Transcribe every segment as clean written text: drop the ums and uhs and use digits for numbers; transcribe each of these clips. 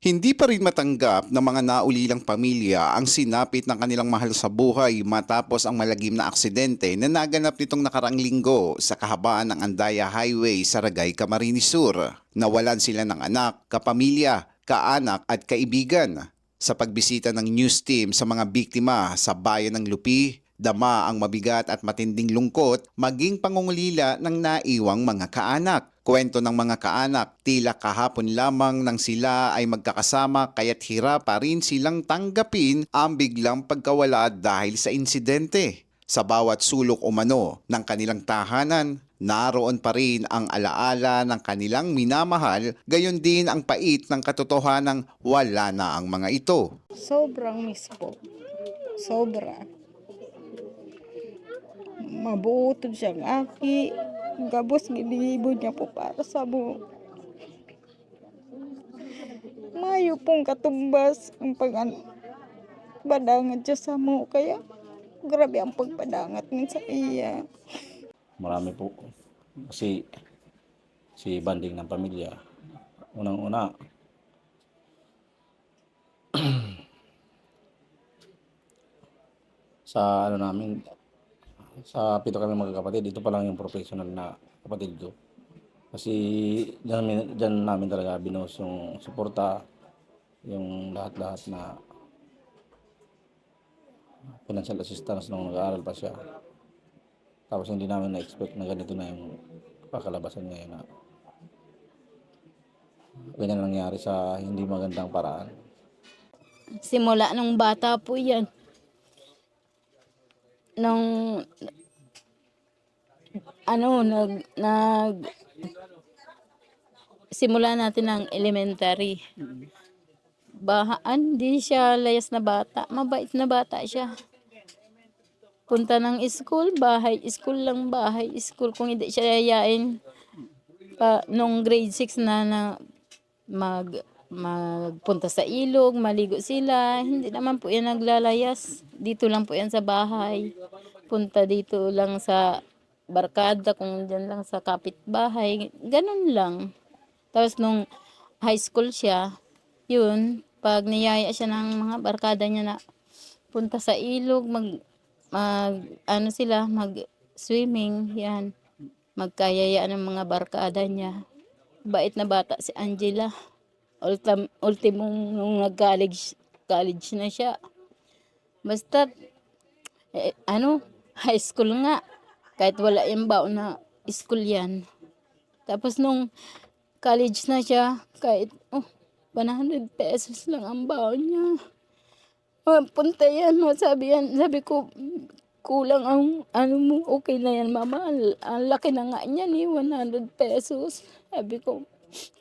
Hindi pa rin matanggap ng mga naulilang pamilya ang sinapit ng kanilang mahal sa buhay matapos ang malagim na aksidente na naganap nitong nakaraang linggo sa kahabaan ng Andaya Highway sa Ragay, Camarines Sur. Nawalan sila ng anak, kapamilya, kaanak at kaibigan. Sa pagbisita ng news team sa mga biktima sa bayan ng Lupi, dama ang mabigat at matinding lungkot maging pangungulila ng naiwang mga kaanak. Kwento ng mga kaanak, tila kahapon lamang nang sila ay magkakasama kaya't hirap pa rin silang tanggapin ang biglang pagkawala dahil sa insidente. Sa bawat sulok umano ng kanilang tahanan, naroon pa rin ang alaala ng kanilang minamahal, gayon din ang pait ng katotohanang wala na ang mga ito. Sobrang miss po. Sobra. Mabuto siyang aki. Gabos ginibo niya po para sa mo. Mayo pong katumbas ang pagbadangat siya sa mo. Kaya grabe ang pagpadangat niya sa iya. Marami po. Kasi si banding ng pamilya. Unang-una, sa namin, sa 7 kami magkakapatid, ito pa lang yung professional na kapatid ko. Kasi dyan namin talaga binuhos yung suporta, yung lahat-lahat na financial assistance nung nag-aaral pa siya. Tapos hindi namin na-expect na ganito na yung kakalabasan ngayon na ganyan nangyari sa hindi magandang paraan. Simula nung bata po yan. Nung simula natin ng elementary. Hindi siya layas na bata. Mabait na bata siya. Punta ng school, bahay, school lang, bahay, school. Kung hindi siya yayain nung grade 6 na magpunta sa ilog, maligo sila. Hindi naman po yan naglalayas. Dito lang po yan sa bahay. Punta dito lang sa barkada, kung dyan lang sa kapitbahay. Ganun lang. Tapos nung high school siya, yun, pag niyaya siya ng mga barkada niya na punta sa ilog, mag-swimming, yan. Magkayayaan ng mga barkada niya. Bait na bata si Angela. Ultimong nung college na siya. Basta, high school nga. Kahit wala yung baon na school yan. Tapos nung college na siya, kahit 100 pesos lang ang baon niya. Punta yan, sabi ko, kulang ang mo, okay na yan mama, ang laki na nga niyan 100 pesos. Sabi ko,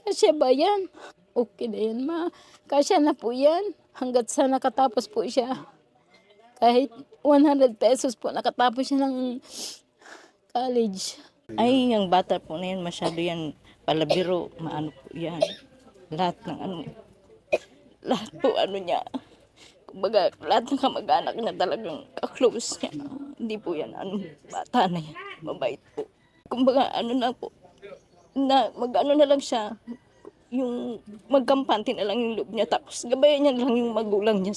kasya ba yan? Okay na yan ma, kasya na po yan, hanggat sa nakatapos po siya. Kahit 100 pesos po, nakatapos siya ng college. Ay, yung bata po na yan, masyado yan palabiro, maano po yan. Lahat po niya. Kumbaga, lahat ng kamag-anak niya talagang ka-close niya. Hindi po yan, bata na yan, mabait po. Kumbaga, mag-ano na lang siya, yung magkampante na lang yung loob niya, tapos gabayan niya na lang yung magulang niya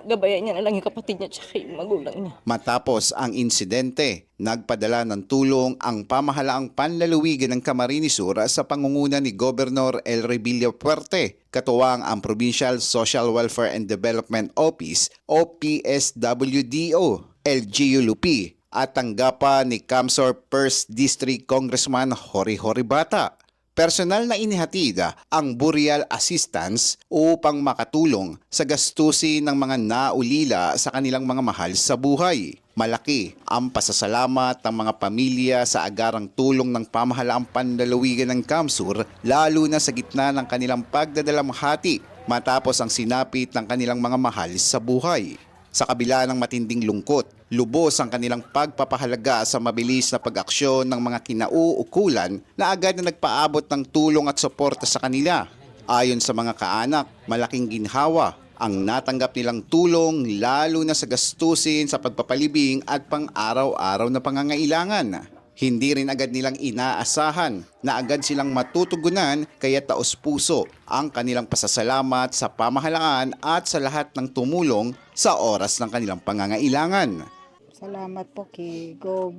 gabayan niya na lang yung kapatid niya tsaka yung magulang niya. Matapos ang insidente, nagpadala ng tulong ang pamahalaang panlalawigan ng Camarines Sur sa pangunguna ni Governor El Rebillo Puerte, katuwang ang Provincial Social Welfare and Development Office o PSWDO, LGU Lupi, at tanggapan ni Camsor 1st District Congressman Jory Bata. Personal na inihatid ang burial assistance upang makatulong sa gastusin ng mga naulila sa kanilang mga mahal sa buhay. Malaki ang pasasalamat ng mga pamilya sa agarang tulong ng pamahalaang panlalawigan ng Camsur, lalo na sa gitna ng kanilang pagdadalamhati matapos ang sinapit ng kanilang mga mahal sa buhay. Sa kabila ng matinding lungkot, lubos ang kanilang pagpapahalaga sa mabilis na pag-aksyon ng mga kinauukulan na agad na nagpaabot ng tulong at suporta sa kanila. Ayon sa mga kaanak, malaking ginhawa ang natanggap nilang tulong lalo na sa gastusin sa pagpapalibing at pang-araw-araw na pangangailangan. Hindi rin agad nilang inaasahan na agad silang matutugunan kaya taos-puso ang kanilang pasasalamat sa pamahalaan at sa lahat ng tumulong sa oras ng kanilang pangangailangan. Salamat po kay Gob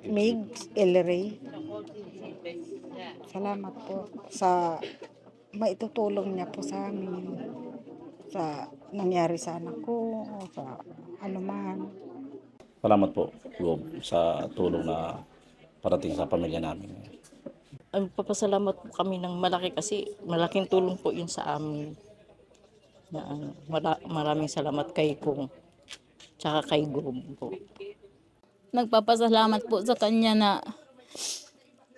Migs El Rey. Salamat po sa maitutulong niya po sa amin sa nangyari sa anak ko o sa anuman. Salamat po, Gob, sa tulong na parating sa pamilya namin. Magpapasalamat po kami ng malaki kasi malaking tulong po yun sa amin. Maraming salamat kay Kung tsaka kay Gob po. Nagpapasalamat po sa kanya na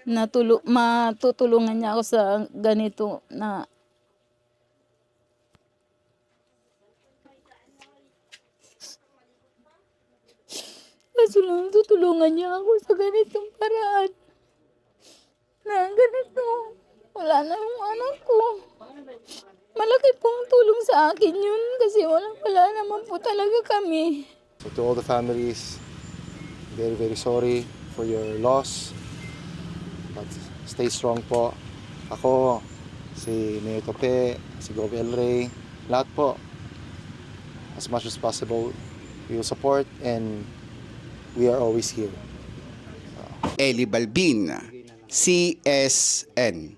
matutulungan niya ako sa ganito na kaso lang tutulungan niya ako sa ganitong paraan na ganito wala na yung anak ko. Malaki pong tulong sa akin yun kasi wala naman po talaga kami. So to all the families, very, very sorry for your loss. But stay strong po. Ako, si Mayor Tope, si Gob El Rey, lahat po. As much as possible, we will support and we are always here. Eli Balbin, CSN.